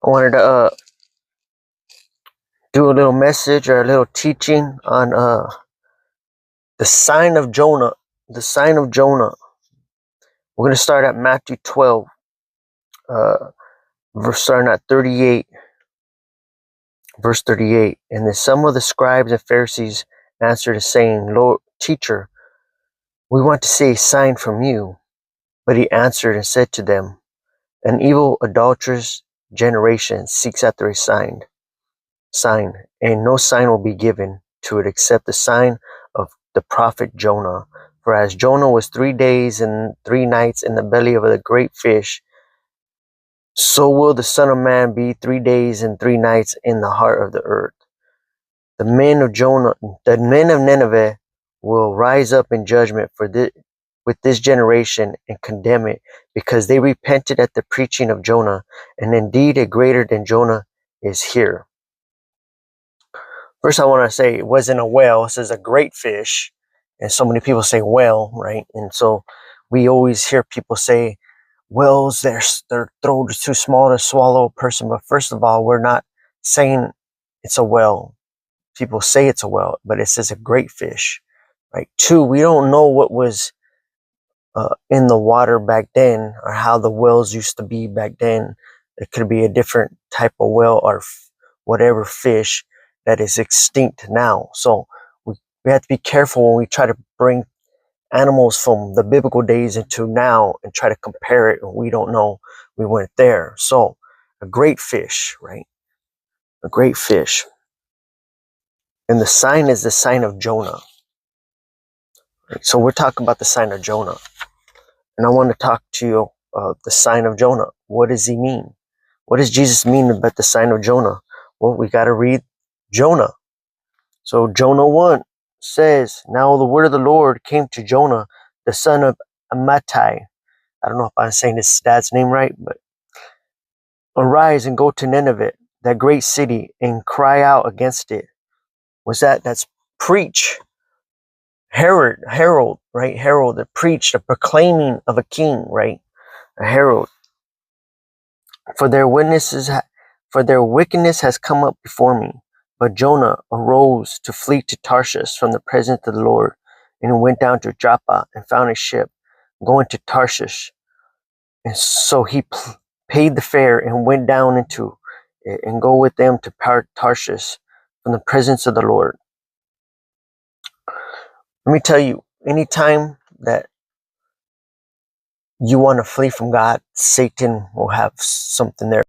I wanted to do a little message or a little teaching on the sign of Jonah. The sign of Jonah. We're gonna start at Matthew 12, starting at 38, verse 38. And then some of the scribes and Pharisees answered, saying, "Lord, teacher, we want to see a sign from you." But he answered and said to them, "An evil, adulterous generation seeks after a sign, and no sign will be given to it except the sign of the prophet Jonah. For as Jonah was 3 days and 3 nights in the belly of the great fish, so will the Son of Man be 3 days and 3 nights in the heart of the earth. The men of Nineveh will rise up in judgment with this generation and condemn it, because they repented at the preaching of Jonah, and indeed a greater than Jonah is here." First, I want to say it wasn't a whale. It says a great fish. And so many people say whale, right? And so we always hear people say whales, their throat is too small to swallow a person. But first of all, we're not saying it's a whale. People say it's a whale, but it says a great fish, right? Two, we don't know what was in the water back then, or how the whales used to be back then. It could be a different type of whale or whatever fish that is extinct now. So we have to be careful when we try to bring animals from the biblical days into now and try to compare it. We don't know. We weren't there. So a great fish, right? A great fish. And the sign is the sign of Jonah. Right? So we're talking about the sign of Jonah. And I want to talk to you the sign of Jonah. What does he mean? What does Jesus mean about the sign of Jonah? Well, we got to read Jonah. So Jonah 1 says, "Now the word of the Lord came to Jonah, the son of Amittai." I don't know if I'm saying his dad's name right, but "Arise and go to Nineveh, that great city, and cry out against it." What's that? That's preach. Herald, right? Herald, the preach, the proclaiming of a king, right? A herald. For their wickedness has come up before me. But Jonah arose to flee to Tarshish from the presence of the Lord, and went down to Joppa and found a ship going to Tarshish. And so he paid the fare and went down into it, and go with them to Tarshish from the presence of the Lord. Let me tell you, anytime that you want to flee from God, Satan will have something there.